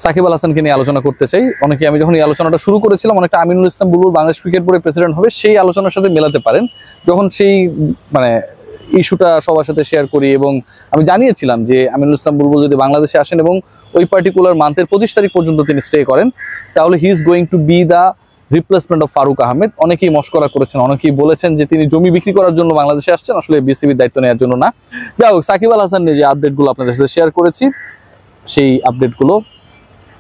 সাকিব আল হাসানকে নিয়ে আলোচনা করতে চাই। অনেকে আমি যখন এই আলোচনাটা শুরু করেছিলাম অনেকটা আমিনুল ইসলাম বুলবুল বাংলাদেশ ক্রিকেট বোর্ডের প্রেসিডেন্ট হবে সেই আলোচনার সাথে মেলাতে পারেন, যখন সেই মানে ইস্যুটা সবার সাথে শেয়ার করি এবং আমি জানিয়েছিলাম যে আমিনুল ইসলাম বুলবুল যদি বাংলাদেশে আসেন এবং ওই পার্টিকুলার মান্থের 25 তারিখ পর্যন্ত তিনি স্টে করেন, তাহলে he is going to be the replacement of Faruque Ahmed. অনেকেই মস্করা করেছেন, অনেকেই বলেছেন যে তিনি জমি বিক্রি করার জন্য বাংলাদেশে আসছেন, আসলে বিসিবির দায়িত্ব নেওয়ার জন্য না। যাই হোক, সাকিব আল হাসান নিয়ে যে আপডেটগুলো আপনাদের সাথে শেয়ার করেছি সেই আপডেটগুলো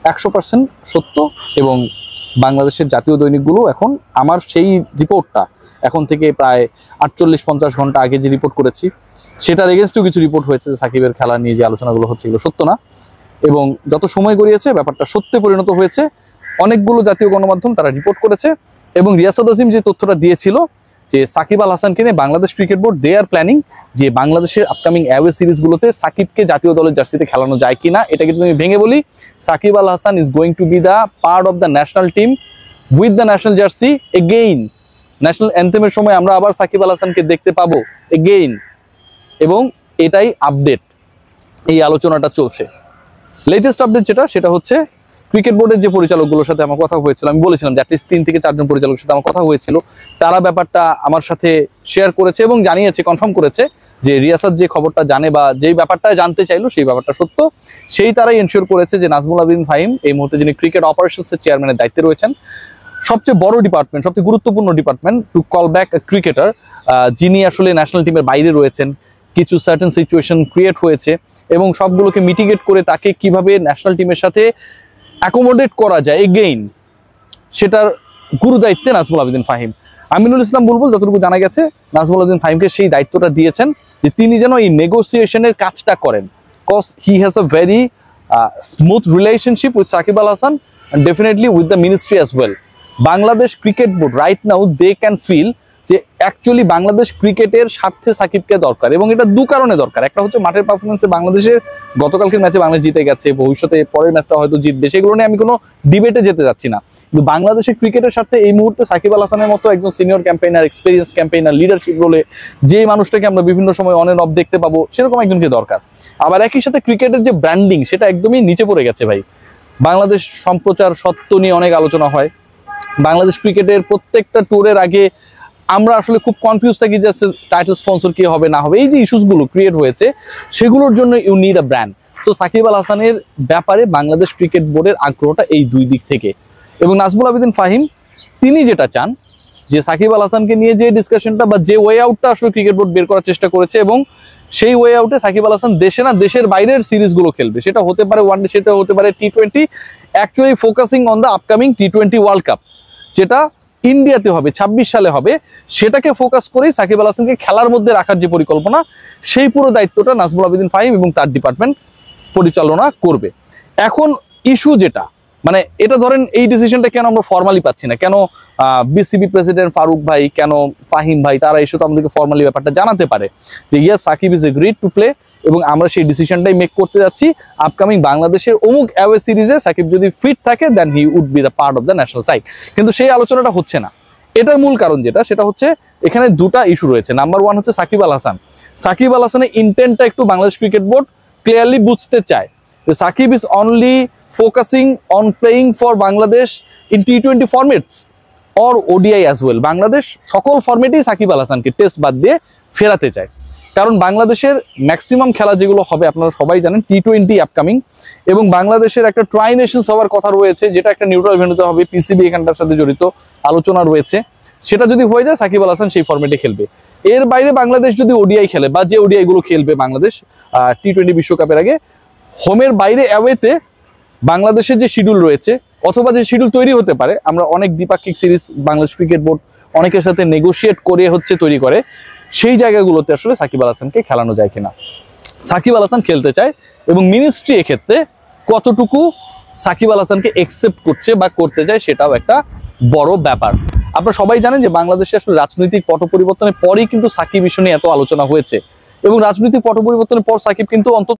100% সত্য এবং বাংলাদেশের জাতীয় দৈনিকগুলো এখন আমার সেই রিপোর্টটা এখন থেকে প্রায় 48-50 ঘন্টা আগে যে রিপোর্ট করেছি সেটার এগেনস্টেও কিছু রিপোর্ট হয়েছে যে সাকিবের খেলা নিয়ে যে আলোচনাগুলো হচ্ছে এগুলো সত্য না, এবং যত সময় গড়িয়েছে ব্যাপারটা সত্যে পরিণত হয়েছে। অনেকগুলো জাতীয় গণমাধ্যম তারা রিপোর্ট করেছে এবং রিয়াসাত আজিম যে তথ্যটা দিয়েছিল যে সাকিব আল হাসানকে নিয়ে Bangladesh cricket board they are planning যে বাংলাদেশের আপকামিং অ্যাওয়ে সিরিজগুলোতে সাকিবকে জাতীয় দলের জার্সিতে খেলানো যায় কিনা, এটা কিন্তু আমি ভেঙে বলি, Shakib Al Hasan is going to be the part of the national team with the national jersey again. National অ্যান্থেমের সময় আমরা আবার সাকিব আল হাসানকে দেখতে পাবো এগেইন, এবং এটাই আপডেট। এই আলোচনাটা চলছে। লেটেস্ট আপডেট যেটা সেটা হচ্ছে ক্রিকেট বোর্ডের যে পরিচালকগুলোর সাথে আমার কথা হয়েছিল, আমি বলেছিলাম যে অ্যাটলিস্ট 3 থেকে 4 জন পরিচালকের সাথে আমার কথা হয়েছিল, তারা ব্যাপারটা আমার সাথে শেয়ার করেছে এবং জানিয়েছে, কনফার্ম করেছে যে রিয়াসাত যে খবরটা জানে বা যেই ব্যাপারটা জানতে চাইলো সেই ব্যাপারটা সত্য। সেই তারাই এনশিওর করেছে যে নাজমুল আবেদিন ফাহিম এই মুহূর্তে যিনি ক্রিকেট অপারেশনসের চেয়ারম্যানের দায়িত্বে রয়েছেন, সবচেয়ে বড় ডিপার্টমেন্ট, সবচেয়ে গুরুত্বপূর্ণ department to call back A cricketer, যিনি আসলে ন্যাশনাল টিমের বাইরে রয়েছেন, কিছু সার্টেন সিচুয়েশন ক্রিয়েট হয়েছে এবং সবগুলোকে মিটিগেট করে তাকে কিভাবে ন্যাশনাল টিমের সাথে অ্যাকোমোডেট করা যায় এগেইন, সেটার গুরু দায়িত্বে নাজমুল আবেদিন ফাহিম। আমিনুল ইসলাম বুলবুল যতটুকু জানা গেছে নাজমুল আবেদিন ফাহিমকে সেই দায়িত্বটা দিয়েছেন যে তিনি যেন এই নেগোসিয়েশনের কাজটা করেন, cause he has a very smooth relationship with Shakib Al Hasan and definitely with the ministry as well. Bangladesh cricket board right now they can feel যে অ্যাকচুয়ালি বাংলাদেশ ক্রিকেটের স্বার্থে সাকিবকে দরকার, এবং এটা দু কারণে দরকার। একটা হচ্ছে মাঠের পারফরমেন্সে বাংলাদেশের গতকালকের ম্যাচে বাংলাদেশ জিতে গেছে, ভবিষ্যতে পরের ম্যাচটা হয়তো জিতবে, সেগুলো নিয়ে আমি কোনো ডিবেটে যেতে যাচ্ছি না, কিন্তু বাংলাদেশের ক্রিকেটের সাথে এই মুহূর্তে সাকিব আল হাসানের মতো একজন senior campaigner, experience campaigner, leadership রোলে যেই মানুষটাকে আমরা বিভিন্ন সময় অন এন্ড অফ দেখতে পাবো সেরকম একজনকে দরকার। আবার একই সাথে ক্রিকেটের যে ব্র্যান্ডিং সেটা একদমই নিচে পড়ে গেছে ভাই। বাংলাদেশ সম্প্রচার সত্ত্ব নিয়ে অনেক আলোচনা হয়, বাংলাদেশ ক্রিকেটের প্রত্যেকটা ট্যুরের আগে আমরা আসলে খুব কনফিউজ থাকি যে টাইটেল স্পন্সর কি হবে না হবে, এই যে ইস্যুসগুলো ক্রিয়েট হয়েছে সেগুলোর জন্য you need a brand. So Shakib Al হাসানের ব্যাপারে বাংলাদেশ ক্রিকেট বোর্ডের আগ্রহটা এই দুই দিক থেকে, এবং নাজমুল আবেদিন ফাহিম তিনি যেটা চান যে সাকিব আল হাসানকে নিয়ে যে ডিসকাশনটা বা যে ওয়ে আউটটা আসলে ক্রিকেট বোর্ড বের করার চেষ্টা করেছে, এবং সেই ওয়ে আউটে সাকিব আল হাসান দেশে না দেশের বাইরের সিরিজগুলো খেলবে, সেটা হতে পারে ওয়ানডে, সেটা হতে পারে টি-20, actually focusing on the upcoming টি-20 ওয়ার্ল্ড কাপ যেটা ইন্ডিয়াতে হবে 26 সালে হবে, সেটাকে ফোকাস করেই সাকিব আল হাসানকে খেলার মধ্যে রাখার যে পরিকল্পনা সেই পুরো দায়িত্বটা নাজমুল আবেদিন ফাহিম এবং তার ডিপার্টমেন্ট পরিচালনা করবে। এখন ইস্যু যেটা মানে এটা ধরেন এই ডিসিশনটা কেন আমরা ফর্মালি পাচ্ছি না, কেন বিসিবি প্রেসিডেন্ট ফারুক ভাই, কেন ফাহিম ভাই, তারা এসে তো আমাদেরকে ফর্মালি ব্যাপারটা জানাতে পারে যে yes Shakib is agreed to play এবং আমরা সেই ডিসিশনটাই মেক করতে যাচ্ছি, আপকামিং বাংলাদেশের অমুক অ্যাওয়ে সিরিজে সাকিব যদি ফিট থাকে then he would be the part of the national side. কিন্তু সেই আলোচনাটা হচ্ছে না। এটার মূল কারণ যেটা সেটা হচ্ছে এখানে দুটা ইস্যু রয়েছে। নাম্বার 1 হচ্ছে সাকিব আল হাসান। সাকিব আল হাসানের ইন্টেন্টটা একটু বাংলাদেশ ক্রিকেট বোর্ড ক্লিয়ারলি বুঝতে চায় যে Shakib is only focusing on playing for Bangladesh in টি-20 formats or ODI as well. Bangladesh সকল ফরম্যাটেই সাকিব আল হাসানকে টেস্ট বাদ দিয়ে ফেরাতে চায়, কারণ বাংলাদেশের ম্যাক্সিমাম খেলা যেগুলো হবে আপনারা সবাই জানেন টি-20 আপকামিং, এবং বাংলাদেশের একটা ট্রাই নেশনস হওয়ার কথা রয়েছে যেটা একটা নিউট্রাল ভেন্যুতে হবে, পিসিবি এখানটার সাথে জড়িত আলোচনা রয়েছে, সেটা যদি হয়ে যায় সাকিব আল হাসান সেই ফরম্যাটে খেলবে। এর বাইরে বাংলাদেশ যদি ওডিআই খেলে বা যে ওডিআই গুলো খেলবে বাংলাদেশ টি-20 বিশ্বকাপের আগে, হোমের বাইরে অ্যাওয়েতে বাংলাদেশের যে শিডিউল রয়েছে অথবা যে শিডিউল তৈরি হতে পারে, আমরা অনেক দ্বিপাক্ষিক সিরিজ বাংলাদেশ ক্রিকেট বোর্ড অনেকের সাথে নেগোশিয়েট করে হচ্ছে তৈরি করে, সেই জায়গাগুলোতে আসলে সাকিব আল হাসানকে খেলানো যায় কিনা। সাকিব আল হাসান খেলতে চায় এবং মিনিস্ট্রি এক্ষেত্রে কতটুকু সাকিব আল হাসানকে একসেপ্ট করছে বা করতে চায় সেটাও একটা বড় ব্যাপার। আপনারা সবাই জানেন যে বাংলাদেশে আসলে রাজনৈতিক পট পরিবর্তনের পরেই কিন্তু সাকিব ইস্যু নিয়ে এত আলোচনা হয়েছে, এবং রাজনৈতিক পট পরিবর্তনের পর সাকিব কিন্তু অন্তত